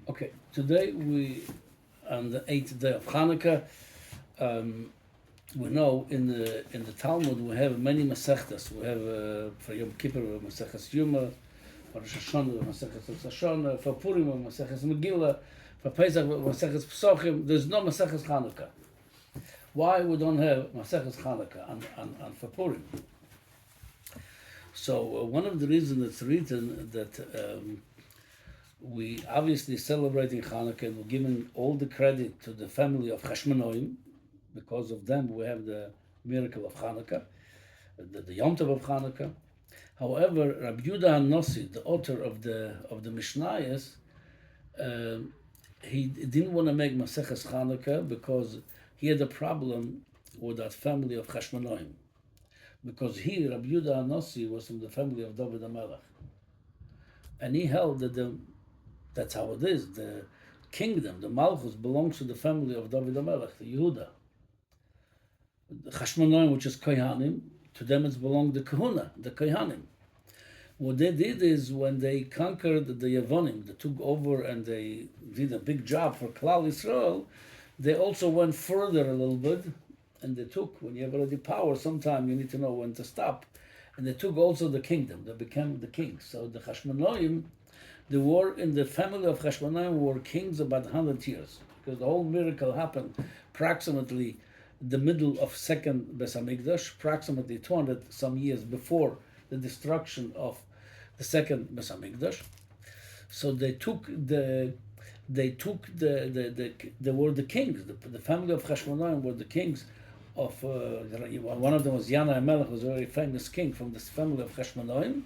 Okay, today we on the 8th day of Hanukkah. We know in the Talmud we have many Masechtas. We have for Yom Kippur we have Maseches Yuma, for Rosh Hashanah we have Maseches Rosh Hashanah, for Purim we have Maseches Megillah, for Pesach we have Maseches Pesachim. There's no Maseches Hanukkah. Why we don't have Maseches Hanukkah on for Purim? So one of the reasons it's written that we obviously celebrating Hanukkah and we're giving all the credit to the family of Hashmonaim. Because of them, we have the miracle of Hanukkah, the Yom Tov of Hanukkah. However, Rabbi Yehuda HaNossi, the author of the Mishnayos, he didn't want to make Maseches Hanukkah because he had a problem with that family of Hashmonaim. Because he, Rabbi Yehuda HaNossi, was from the family of David HaMelech. And he held that that's how it is. The kingdom, the Malchus, belongs to the family of David HaMelech, the Yehuda. The Hashmonaim, which is Kohanim, to them it's belonged the Kahuna, the Kohanim. What they did is when they conquered the Yevonim, they took over and they did a big job for Klal Yisrael, they also went further a little bit, and they took, when you have already power, sometime you need to know when to stop, and they took also the kingdom, they became the kings. So the Hashmonaim, they were in the family of Hashmonaim were kings about 100 years, because the whole miracle happened approximately the middle of second Beis Hamikdash, approximately 200 some years before the destruction of the second Beis Hamikdash. So they were the kings. The family of Hashmonaim were the kings of. One of them was Yana HaMelech, was a very famous king from this family of Hashmonaim.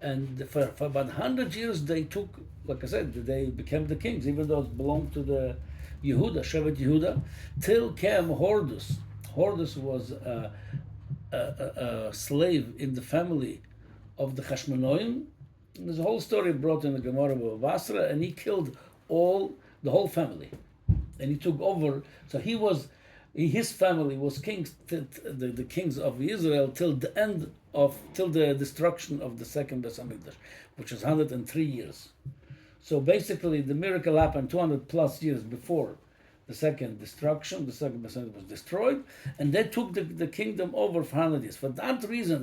And for about 100 years, they took, like I said, they became the kings, even though it belonged to the Yehuda, Shevet Yehuda, till came Hordus. Hordus was a slave in the family of the Hashmonaim. There's a whole story brought in the Gemara of Basra, and he killed the whole family. And he took over, so his family was kings, the kings of Israel till the destruction of the second Beis Hamikdash, which was 103 years. So basically, the miracle happened 200 plus years before the second destruction. The second Beis Hamikdash was destroyed, and they took the kingdom over for 100 years. For that reason,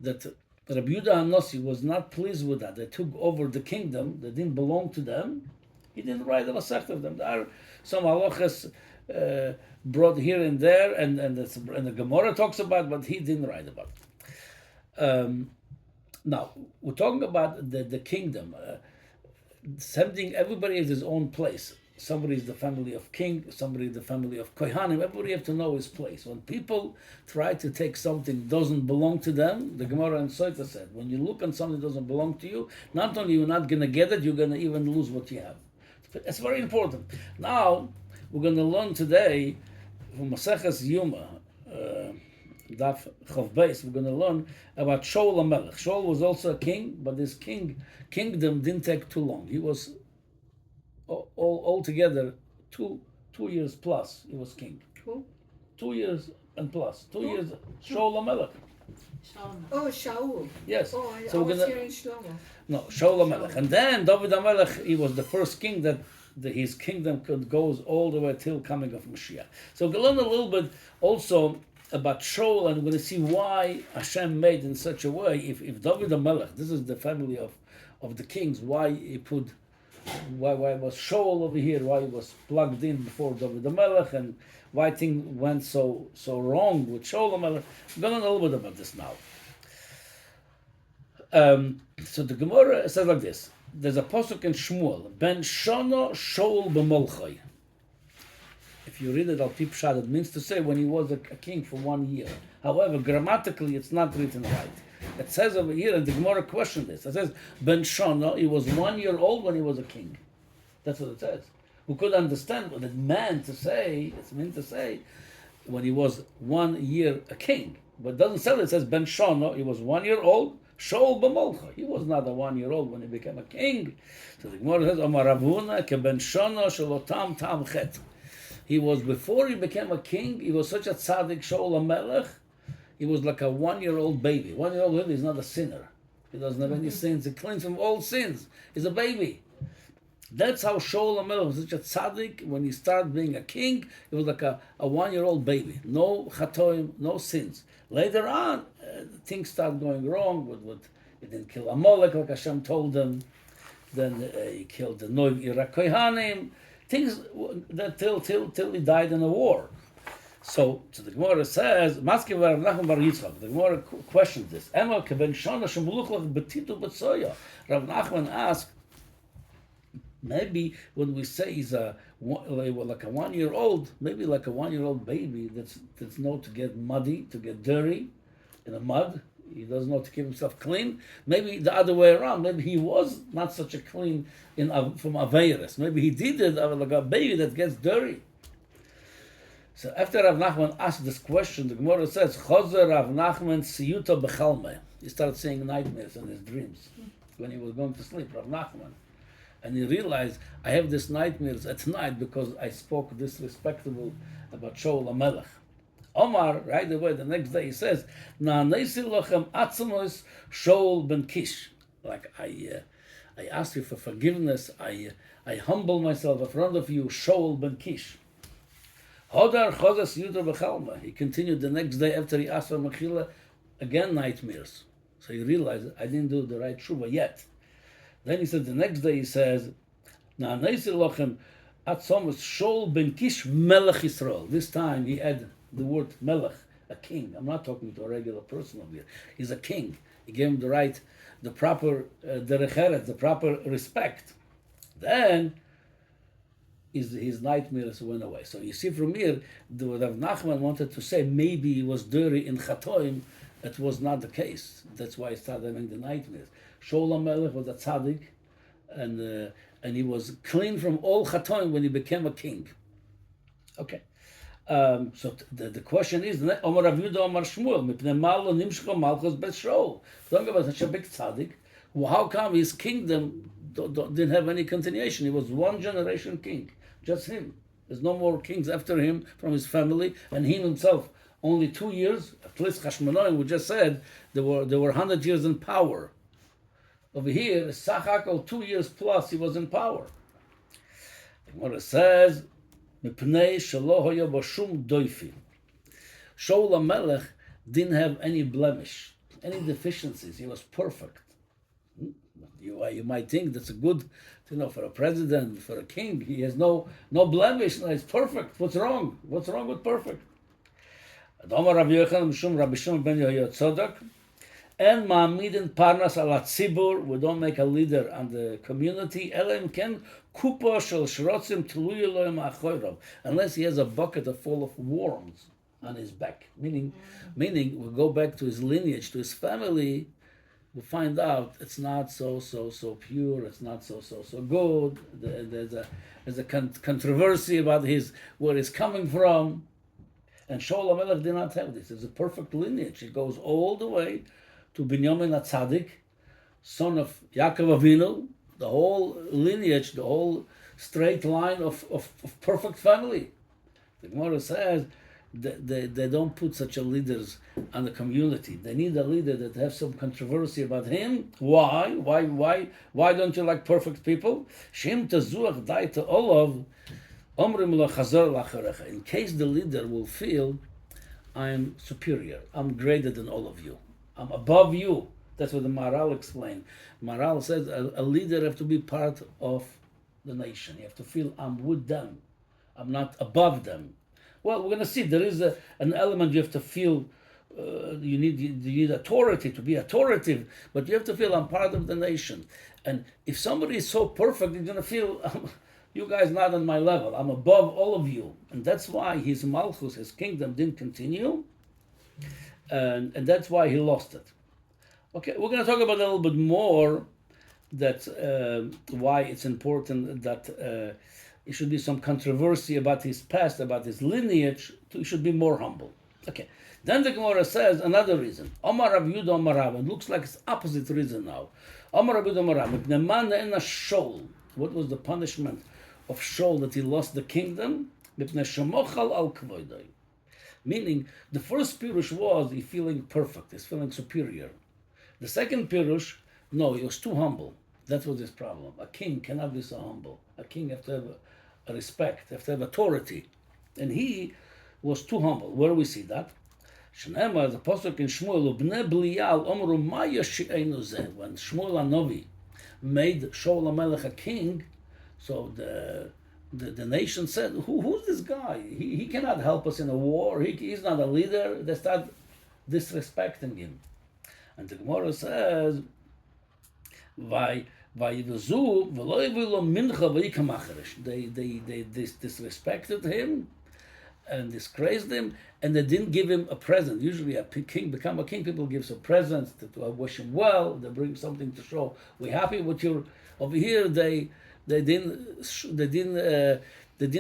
that Rabbi Yehuda HaNossi was not pleased with that. They took over the kingdom that didn't belong to them. He didn't write a Masechta of them. There are some halachas brought here and there, and the Gemara talks about, but he didn't write about it. Now, we're talking about the kingdom. Something, everybody has his own place. Somebody is the family of king, somebody is the family of Kohanim. Everybody have to know his place. When people try to take something that doesn't belong to them, the Gemara in Soita said, when you look on something that doesn't belong to you, not only you're not going to get it, you're going to even lose what you have. It's very important. Now, we're going to learn today from Maseches Yuma, Daf Chav Beis, we're going to learn about Shaul HaMelech. Shaul was also a king, but his kingdom didn't take too long. He was altogether 2 years plus. He was king. Who? 2 years and plus. 2 Who? years. Shaul HaMelech. Oh, Shaul. Yes. Oh, I So we're was gonna hearing Shlomo. no Shaul HaMelech, and then David HaMelech. He was the first king that his kingdom goes all the way till coming of Mashiach. So we're going to learn a little bit also about Shaul, and we're going to see why Hashem made in such a way. If David HaMelech, this is the family of the kings, why was Shaul over here? Why he was plugged in before David HaMelech, and why things went so wrong with Shaul HaMelech? We're going to know a little bit about this now. So the Gemara says like this. There's a pasuk in Shmuel, Ben Shana Shaul b'Molchai. If you read it al pi pshat, it means to say when he was a king for 1 year. However, grammatically, it's not written right. It says over here, and the Gemara questioned this. It says Ben Shana, he was 1 year old when he was a king. That's what it says. Who could understand what it meant to say? It's meant to say when he was 1 year a king. But it doesn't say it. It says Ben Shana, he was 1 year old. Shaul b'Molcha. He was not a 1 year old when he became a king. So the Gemara says, Amar Ravuna ke ben shana shalotam tam chet. He was, before he became a king, he was such a tzaddik, Shaul HaMelech, he was like a 1 year old baby. 1 year old baby is not a sinner. He doesn't have any sins. He cleans from all sins. He's a baby. That's how Shaul HaMelech was such a tzaddik. When he started being a king, he was like a 1-year-old baby. No chatoim, no sins. Later on, things start going wrong. He didn't kill Amalek like Hashem told him. Then he killed the Noiv Irak Kohanim. Things that till he died in a war. So the Gemara says, Maski Rav Nachman bar Yitzchak. The Gemara questions this. Emma keben shana shemuluchlach betitu b'tzoya. Rav Nachman asked, maybe when we say he's like a 1-year-old, maybe like a 1-year-old baby that's known to get muddy, to get dirty in the mud. He doesn't know to keep himself clean. Maybe the other way around. Maybe he was not such a clean from Aveiros. Maybe he did it like a baby that gets dirty. So after Rav Nachman asked this question, the Gemara says, Chozer Rav Nachman siyuta bechalme. He started seeing nightmares in his dreams when he was going to sleep, Rav Nachman. And he realized, I have these nightmares at night because I spoke disrespectful about Shaul HaMelech. Omar, right away, the next day he says, Na'anesi lochem atzamos Shaul ben Kish. Like, I ask you for forgiveness, I humble myself in front of you, Shaul ben Kish. Hodar chozas yudah b'chalma. He continued the next day after he asked for mechila, again nightmares. So he realized, I didn't do the right tshuva yet. Then he said, the next day he says, Na'anesi lochem atzamos Shaul ben Kish melech Yisrael. This time he added the word melech, a king. I'm not talking to a regular person over here. He's a king. He gave him the proper derech eretz, the proper respect. Then his nightmares went away. So you see from here, the Rav Nachman wanted to say maybe he was dirty in chatoim. It was not the case. That's why he started having the nightmares. Shaul HaMelech was a tzaddik, and he was clean from all chatoim when he became a king. Okay. So the question is, Omar Rav Yehuda Omar Shmuel, mipnei malo nimshcho malchus bet Shaul. Don't go about such a big tzaddik. Well, how come his kingdom didn't have any continuation? He was one generation king, just him. There's no more kings after him from his family, and him himself only 2 years. At least Hashmonaim, we just said, there were 100 years in power. Over here, Sachakol 2 years plus he was in power. What it says. Mipnei shelo hoya b'shum doifi. Shaul HaMelech didn't have any blemish, any deficiencies. He was perfect. You might think that's a good, for a president, for a king. He has no blemish. No, he's perfect. What's wrong? What's wrong with perfect? Amar Rabbi Yochanan mishum Rabbi Shimon ben Yehoyada tzodok. En ma'amidin parnas ala tzibur. We don't make a leader on the community. Elam ken kupa shel shrotzim tluya loyim achoirav. Unless he has a bucket full of worms on his back. Meaning, we go back to his lineage, to his family. We find out it's not so pure. It's not so good. There's a controversy about where he's coming from. And Shaul HaMelech did not have this. It's a perfect lineage. It goes all the way to Binyamin HaTzadik, son of Yaakov Avinu, the whole lineage, the whole straight line of perfect family. The Gemara says they don't put such a leaders on the community. They need a leader that has some controversy about him. Why? Why don't you like perfect people? Shem tazuach daita olav omrim lachazor lacharecha. In case the leader will feel, I'm superior, I'm greater than all of you, I'm above you. That's what the Maharal explained. Maharal says a leader has to be part of the nation. You have to feel I'm with them, I'm not above them. Well, we're going to see there is an element you have to feel. You need authority to be authoritative, but you have to feel I'm part of the nation. And if somebody is so perfect, you're going to feel you guys not on my level. I'm above all of you, and that's why his malchus, his kingdom, didn't continue, and that's why he lost it. Okay, we're going to talk about a little bit more that why it's important that there should be some controversy about his past, about his lineage. He should be more humble. Okay. Then the Gemara says another reason. Omar Rav Yehuda Omar Rav. It looks like it's opposite reason now. Omar Rav Yehuda Omar Rav. Shaul. What was the punishment of Shaul that he lost the kingdom? Meaning, the first pirush was he feeling perfect, he's feeling superior. The second pirush, no, he was too humble. That was his problem. A king cannot be so humble. A king has to have a respect, has to have authority. And he was too humble. Where do we see that? Shneimar, the pasuk in Shmuel, Ubnei Belial Omru Ma Yoshi'enu Zeh. When Shmuel Hanavi made Shaul HaMelech a king, so the nation said, who's this guy? He cannot help us in a war. He's not a leader. They start disrespecting him. And the Gemara says, they disrespected him and disgraced him, and they didn't give him a present. Usually a king, become a king, people give some presents to wish him well, they bring something to show, we're happy with your, over here they didn't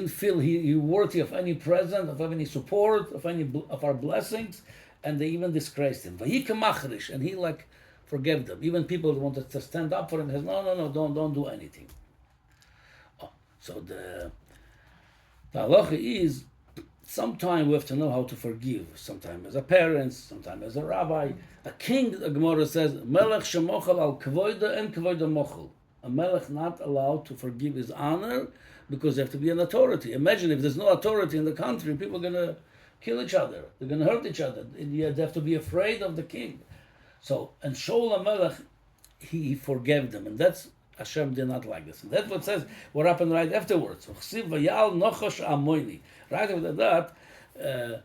feel he worthy of any present, of any support, of any of our blessings, and they even disgraced him. And he like forgave them. Even people who wanted to stand up for him says, no, don't do anything. So the halacha is, sometimes we have to know how to forgive. Sometimes as a parent, sometimes as a rabbi. A king, the Gemara says, Melech shemochel al kvoida and kvoida mochel. A melech not allowed to forgive his honor because they have to be an authority. Imagine if there's no authority in the country, people are going to kill each other. They're going to hurt each other. They have to be afraid of the king. So, and Shaul HaMelech, he forgave them. And that's, Hashem did not like this. And that's what says, what happened right afterwards. Right after that, the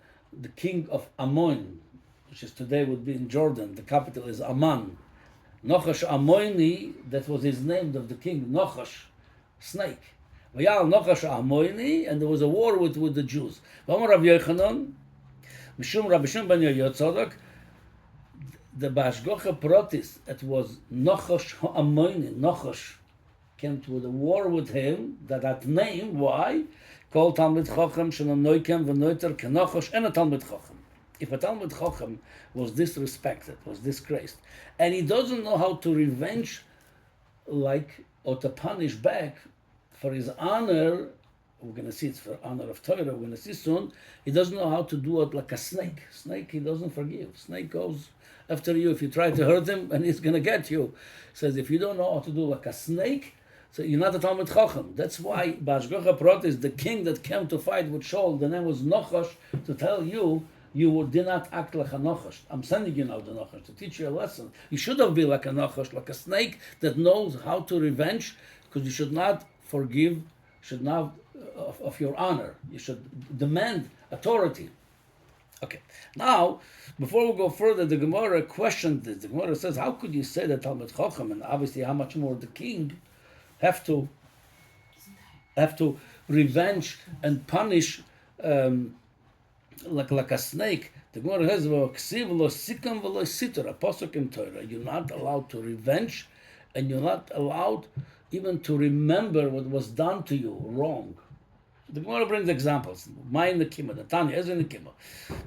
king of Ammon, which is today would be in Jordan, the capital is Amman. Nochash Ammoni, that was his name of the king, Nochash, snake. Vayal Nochash Ammoni, and there was a war with the Jews. V'amar Rav Yochanan, Mishum Rabbi Shimon ben Yotzadok, the Bashgocha Protis, it was Nochash Ammoni, Nochash came to the war with him, that name, why? Called Talmid Chochem, Shalom Noikem, V'noiter, Kenochash, and a Talmid Chochem. If a Talmid Chochem was disrespected, was disgraced, and he doesn't know how to revenge, or to punish back for his honor, we're going to see it's for honor of Torah, we're going to see soon, he doesn't know how to do it like a snake. Snake, he doesn't forgive. Snake goes after you if you try to hurt him, and he's going to get you. He says, if you don't know how to do like a snake, so you're not a Talmid Chochem. That's why Bashgocha Protis, the king that came to fight with Shaul, the name was Nochash, to tell you, you did not act like a Nochash. I'm sending you now the Nochash to teach you a lesson. You should have been like a Nochash, like a snake that knows how to revenge, because you should not forgive, should not of your honor. You should demand authority. Okay. Now, before we go further, the Gemara questioned this. The Gemara says, how could you say that Talmid Chochem, and obviously how much more the king, have to revenge and punish like a snake? The Gemara says, a pasuk in Torah, you're not allowed to revenge, and you're not allowed even to remember what was done to you wrong. The Gemara brings examples. Ma'in Nekima, the Tanya, Ezra Nekima,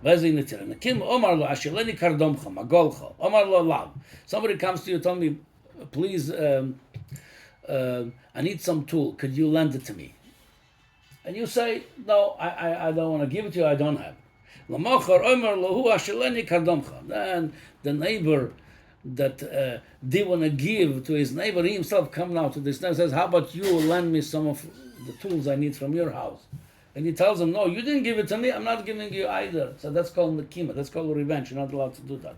Vezin Netira. Nekima, Omar lo, Ashileni Kardomcha, Magolcha, Omar lo lav. Somebody comes to you, tell me, please, I need some tool, could you lend it to me? And you say, no, I don't want to give it to you, I don't have. Then the neighbor that didn't want to give to his neighbor, he himself comes now to this neighbor and says, how about you lend me some of the tools I need from your house? And he tells him, no, you didn't give it to me, I'm not giving you either. So that's called nekima, that's called revenge, you're not allowed to do that.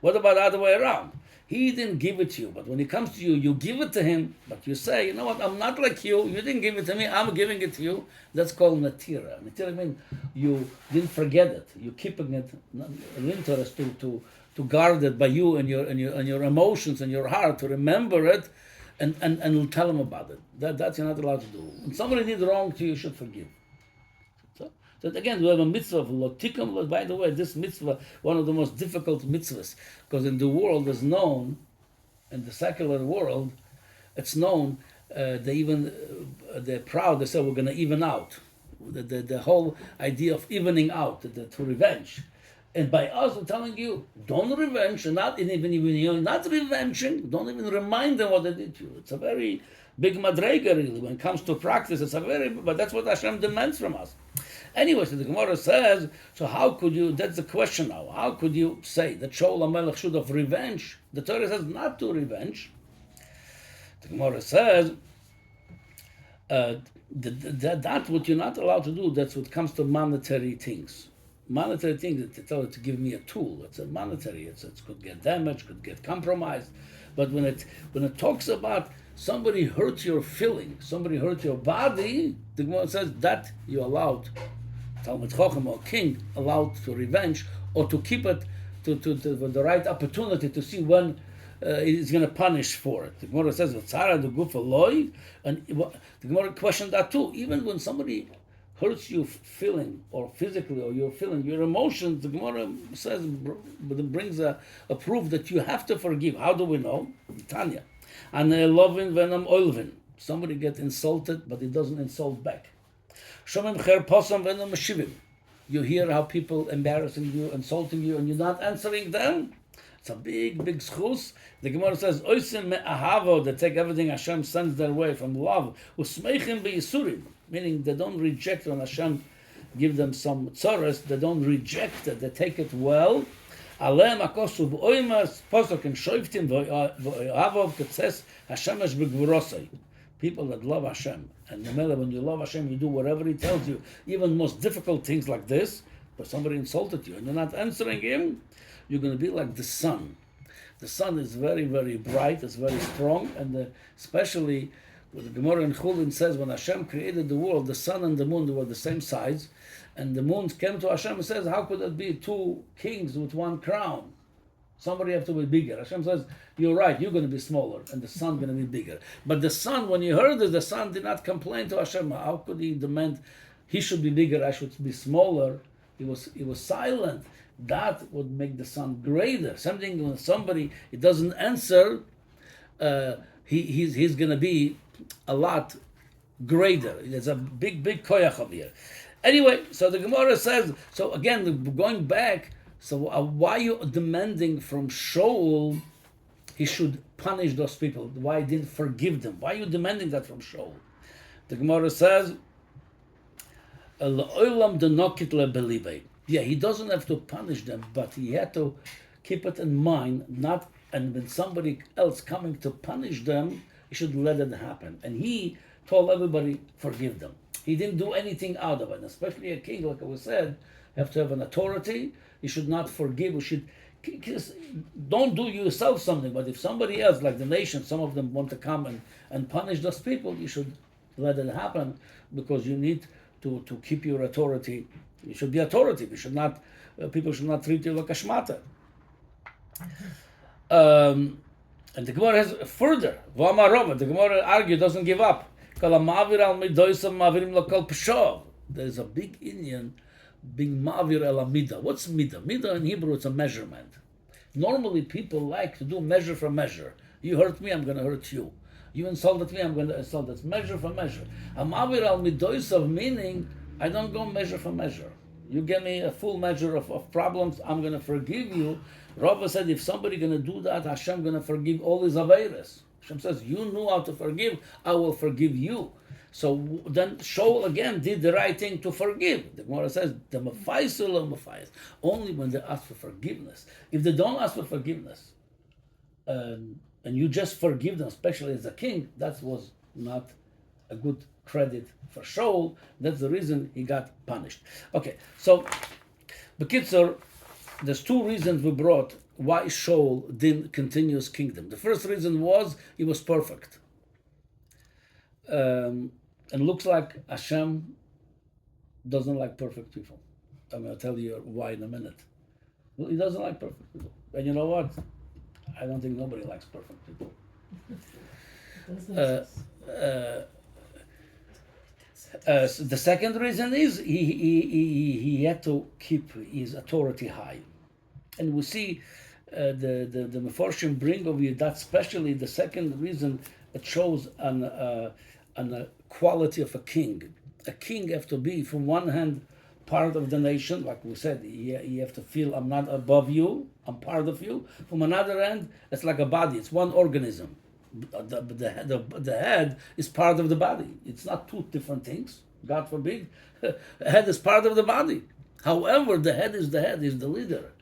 What about the other way around? He didn't give it to you, but when he comes to you, you give it to him, but you say, you know what, I'm not like you didn't give it to me, I'm giving it to you. That's called natira. Natira means you didn't forget it, you're keeping it an interest to guard it by you and your emotions and your heart, to remember it and tell him about it. That's you're not allowed to do. When somebody did wrong to you, you should forgive. So again, we have a mitzvah of lotikam. By the way, this mitzvah, one of the most difficult mitzvahs, because in the world is known, in the secular world, it's known, they're proud, they say we're going to even out. The whole idea of evening out, to revenge. And by us, we're telling you, don't revenge, and not even you're not revenging, don't even remind them what they did to you. It's a very big madrega, really. When it comes to practice, but that's what Hashem demands from us. Anyway, so the Gemara says, so how could you, that's the question now, how could you say that Shaul HaMelech should have revenge? The Torah says not to revenge. The Gemara says that what you're not allowed to do, that's what comes to monetary things. Monetary things, they tell you to give me a tool. It's a monetary. It could get damaged, could get compromised. But when it talks about somebody hurt your feeling, somebody hurt your body, the Gemara says that you're allowed, Talmud Chacham or king, allowed to revenge or to keep it to the right opportunity to see when he's going to punish for it. The Gemara says, "V'tzara the gufa loy," and the Gemara questioned that too. Even when somebody hurts you feeling or physically, or you're feeling your emotions, the Gemara says, brings a proof that you have to forgive. How do we know? Tanya. And lovin venam oilvin. Somebody gets insulted, but he doesn't insult back. Shomim cher posam venam meshivim. You hear how people embarrassing you, insulting you, and you're not answering them. It's a big, big schus. The Gemara says, oisim me'ahavo, they take everything Hashem sends their way from love. Usmeichim be'yisurim, meaning they don't reject when Hashem give them some tzoros, they don't reject it, they take it well. Alem akosu v'oimas, posokim shoiftim v'ohavov ketses Hashemesh b'gvurosai. People that love Hashem, and no matter when you love Hashem, you do whatever He tells you, even most difficult things like this, but somebody insulted you and you're not answering him, you're going to be like the sun. The sun is very, very bright, it's very strong, and especially what the Gemara in Chulin says, when Hashem created the world, the sun and the moon, they were the same size, and the moon came to Hashem and says, how could it be two kings with one crown? Somebody have to be bigger. Hashem says, you're right, you're going to be smaller, and the sun going to be bigger. But the sun, when he heard this, the sun did not complain to Hashem. How could he demand he should be bigger, I should be smaller? He was silent. That would make the sun greater. Something when somebody it doesn't answer, he's going to be a lot greater. There's a big koyach over here. Anyway, so the Gemara says. So again, going back. So why are you demanding from Shaul he should punish those people? Why he didn't forgive them? Why are you demanding that from Shaul? The Gemara says, yeah, he doesn't have to punish them, but he had to keep it in mind, and when somebody else coming to punish them, he should let it happen. And he told everybody, forgive them. He didn't do anything out of it, especially a king, like I said, have to have an authority. You should not forgive. You should don't do yourself something. But if somebody else, like the nation, some of them want to come and punish those people, you should let it happen because you need to keep your authority. You should be authoritative. You should not. People should not treat you like a shmata. And the Gemara has further. The Gemara argue doesn't give up. There is a big Indian being ma'avir el midah. What's midah? Midah in Hebrew, it's a measurement. Normally, people like to do measure for measure. You hurt me, I'm going to hurt you. You insulted me, I'm going to insult. That's measure for measure. A ma'avir el midoisav meaning, I don't go measure for measure. You give me a full measure of problems, I'm going to forgive you. Rava said, if somebody going to do that, Hashem going to forgive all his aveiros. Hashem says, you knew how to forgive, I will forgive you. So then Shaul again did the right thing to forgive. The Gemara says, the mafaisul or mafais, only when they ask for forgiveness. If they don't ask for forgiveness, and you just forgive them, especially as a king, that was not a good credit for Shaul. That's the reason he got punished. Okay, so B'kitzur, there's two reasons we brought why Shaul didn't continue his kingdom. The first reason was he was perfect. And looks like Hashem doesn't like perfect people. I'm going to tell you why in a minute. Well, he doesn't like perfect people. And you know what? I don't think nobody likes perfect people. So the second reason is he had to keep his authority high. And we see the Meforshim bring over you that especially the second reason it shows on the quality of a king. A king have to be, from one hand, part of the nation, like we said, you have to feel I'm not above you, I'm part of you. From another end, it's like a body, it's one organism. The head is part of the body. It's not two different things, God forbid. The head is part of the body. However, the head, he's the leader.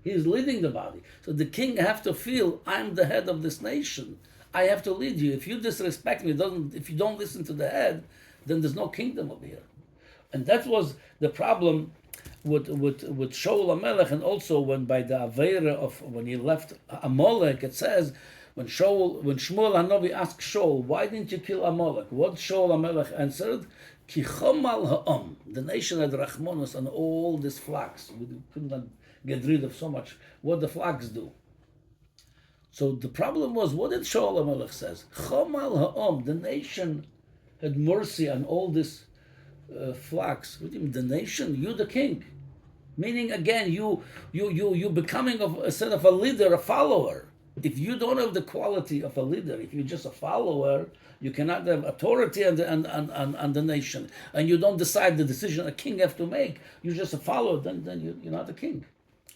He is leading the body. So the king have to feel, I'm the head of this nation. I have to lead you. If you disrespect me, if you don't listen to the head, then there's no kingdom over here. And that was the problem with Shaul HaMelech, and also when by the Aveira of when he left Amalek, it says when Shmuel Hanavi asked Shaul, why didn't you kill Amalek? What Shaul HaMelech answered? Ki chomal ha'am. The nation had rachmanos on all this flax. We could not get rid of so much. What the flax do? So the problem was, what did Shaul HaMelech says? Chomal ha'am. The nation had mercy on all this flax. What do you mean, the nation? You the king. Meaning again, you becoming a sort of a leader, a follower. If you don't have the quality of a leader, if you're just a follower, you cannot have authority on the nation, and you don't decide the decision a king have to make. You're just a follower. Then you're not a king.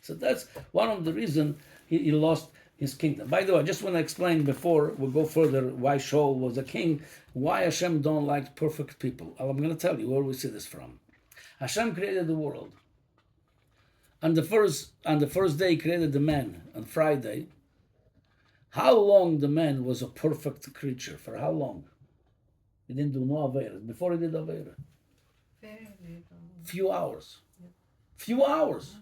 So that's one of the reasons he lost his kingdom. By the way, I just want to explain before we go further why Shaul was a king, why Hashem don't like perfect people. I'm going to tell you where we see this from. Hashem created the world. On the first day, he created the man. On Friday, how long the man was a perfect creature? For how long? He didn't do no Aveira. Before he did Aveira. Very little. Few hours. Few hours.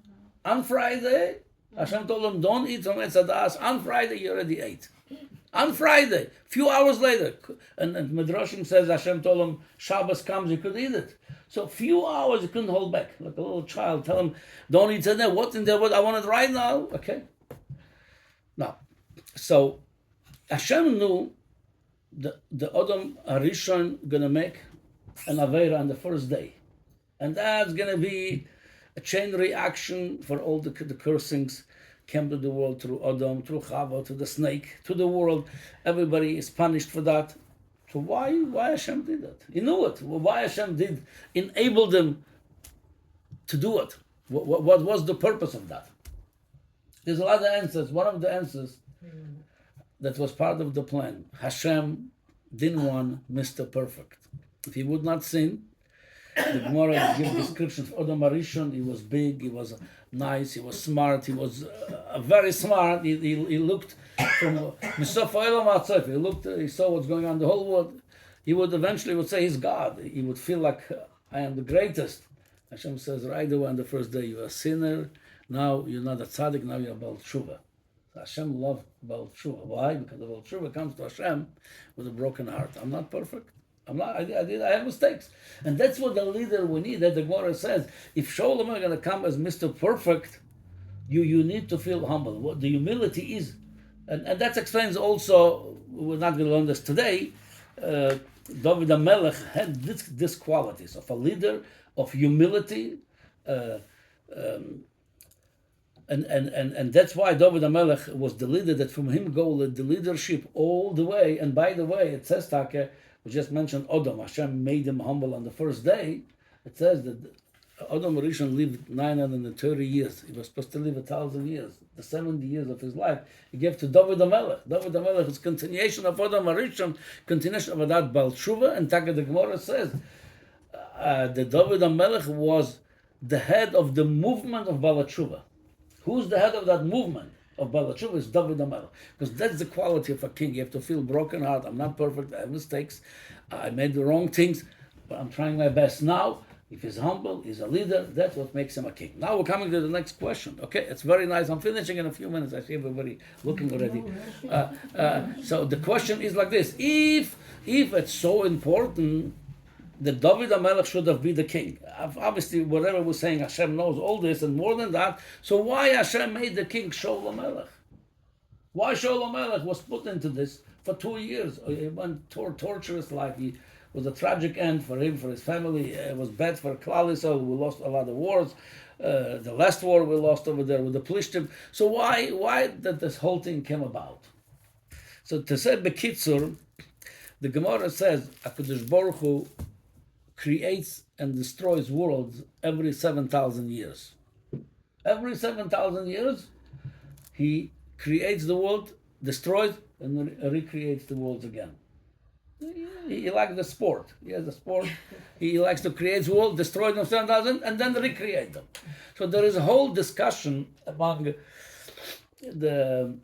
On Friday, Hashem told him, don't eat from Etz Hadas. On Friday, you already ate. On Friday, few hours later. And Midrashim says Hashem told him, Shabbos comes, you could eat it. So few hours, you couldn't hold back. Like a little child, tell him, don't eat in there. What's in there? What? I want it right now. Okay. Now, so Hashem knew the Adam Arishon going to make an Aveira on the first day. And that's going to be a chain reaction for all the cursings came to the world through Adam, through Chava, to the snake, to the world. Everybody is punished for that. So why Hashem did that? He knew it. Why Hashem did enable them to do it? What was the purpose of that? There's a lot of answers. One of the answers that was part of the plan, Hashem didn't want Mr. Perfect. If he would not sin, the Gemara gives descriptions of Adam Arishon. He was big, he was nice, he was smart, he was very smart. He looked from Misof Olam Atzof. He looked, he saw what's going on in the whole world. He would eventually say he's God. He would feel like I am the greatest. Hashem says right away on the first day, you're a sinner. Now you're not a tzaddik. Now you're a Baal Tshuva. So Hashem loved Baal Tshuva. Why? Because the Baal Tshuva comes to Hashem with a broken heart. I'm not perfect. I have mistakes. And that's what the leader we need. That the Gemara says, if Shaul HaMelech is going to come as Mr. Perfect, you need to feel humble. What the humility is. And that explains also, we're not going to learn this today, David HaMelech had this qualities of a leader, of humility, and that's why David HaMelech was the leader, that from him go the leadership all the way. And by the way, it says, Taka, we just mentioned Adam. Hashem made him humble on the first day. It says that Adam Rishon lived 930 years. He was supposed to live 1,000 years. The 70 years of his life he gave to David HaMelech. David HaMelech is continuation of Adam Rishon, continuation of that Baal Tshuva. And Taka the Gemara says that David HaMelech was the head of the movement of Baal Tshuva. Who's the head of that movement of Baal Tshuva? Is David HaMelech. Because that's the quality of a king. You have to feel broken heart. I'm not perfect. I have mistakes. I made the wrong things. But I'm trying my best now. If he's humble, he's a leader, that's what makes him a king. Now we're coming to the next question. Okay, it's very nice. I'm finishing in a few minutes. I see everybody looking already. So the question is like this. If it's so important that David HaMelech should have been the king, obviously whatever we're saying, Hashem knows all this and more than that. So why Hashem made the king Shaul HaMelech? Why Shaul HaMelech was put into this for 2 years? He went torturous life. He was a tragic end for him, for his family. It was bad for Klal Yisrael. We lost a lot of wars. The last war we lost over there with the Plishtim. So why did this whole thing came about? So to say Bekitzur, the Gemara says HaKadosh Baruch Hu creates and destroys worlds every 7,000 years. Every 7,000 years, he creates the world, destroys, and recreates the worlds again. He likes the sport. He has a sport. He likes to create the world, destroy them 7,000, and then recreate them. So there is a whole discussion among the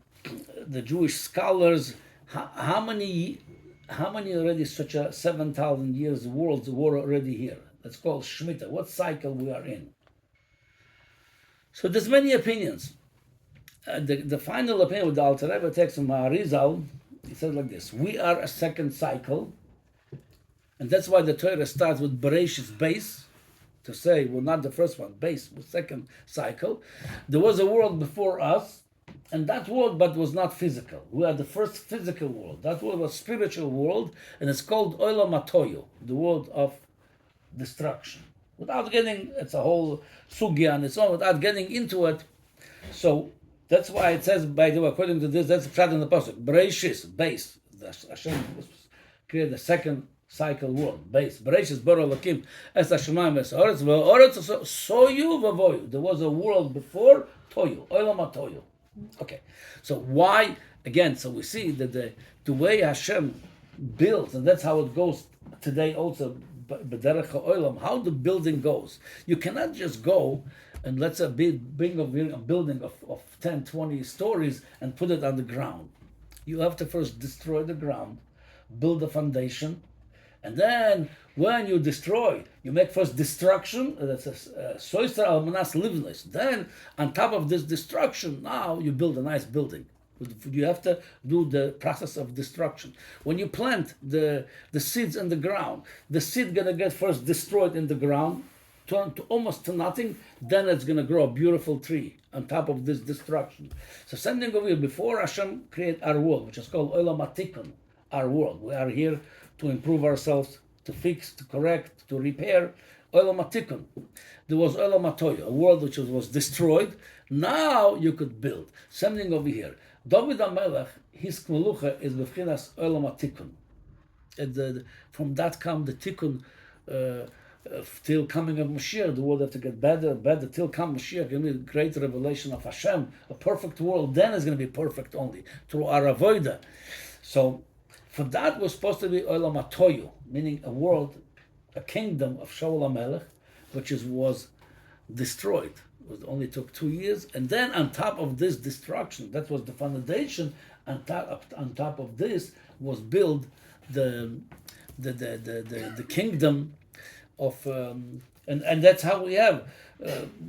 Jewish scholars how many already such a 7,000 years worlds were already here? That's called Shemitah. What cycle we are in? So there's many opinions. The final opinion with the Alter Rebbe text from Maharizal, he says like this: we are a second cycle, and that's why the Torah starts with Bereshit's base, to say we're not the first one, base, the second cycle. There was a world before us, and that world, but was not physical. We are the first physical world. That world was spiritual world, and it's called Olam Atoyo, the world of destruction. Without getting, it's a whole sugya on its own, without getting into it. So that's why it says, by the way, according to this, that's the pshat in the pasuk, Bereshis, base. Hashem created the second cycle world, base. Bereshis bara Elokim es hashemayim es haaretz v'haaretz soyu v'voyu. There was a world before Toyu, Olam Atoyu. Okay, so why again? So we see that the way Hashem builds, and that's how it goes today also. B'derech ha'olam, how the building goes. You cannot just go and let's say bring a building of 10, 20 stories and put it on the ground. You have to first destroy the ground, build a foundation, and then when you destroy, you make first destruction. That's a soiser al manas livnis. Then on top of this destruction, now you build a nice building. You have to do the process of destruction. When you plant the seeds in the ground, the seed gonna get first destroyed in the ground, turn to almost to nothing. Then it's gonna grow a beautiful tree on top of this destruction. So sending over here before Hashem create our world, which is called Olam Atikun, our world. We are here to improve ourselves, to fix, to correct, to repair. Olam Atikun. There was Olam Atoyo, a world which was destroyed. Now you could build. Sending over here. David HaMelech, his melucha is b'chinas Olam Atikun. From that come the Tikkun till coming of Mashiach. The world have to get better and better till come Mashiach. You need a great revelation of Hashem. A perfect world then is going to be perfect only through our avodah. So for that was supposed to be Olam Atoyu, meaning a world, a kingdom of Shaul HaMelech, which was destroyed. It only took 2 years, and then on top of this destruction, that was the foundation. On top of this was built the kingdom of, and that's how we have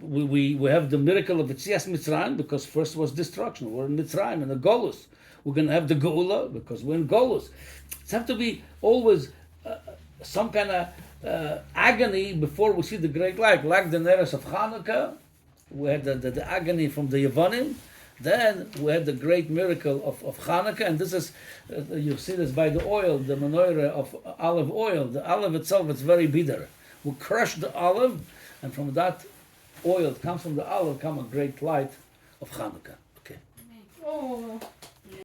we have the miracle of Yetzias Mitzrayim, because first was destruction. We're in Mitzrayim in the Golus. We're going to have the Geula because we're in Golus. It's have to be always some kind of agony before we see the great light, like the Neres of Hanukkah. We had the agony from the Yevonim. Then we had the great miracle of Hanukkah, and this is, you see this by the oil, the menorah of olive oil. The olive itself is very bitter. We crush the olive, and from that oil, it comes from the olive, come a great light of Hanukkah. Okay. Oh.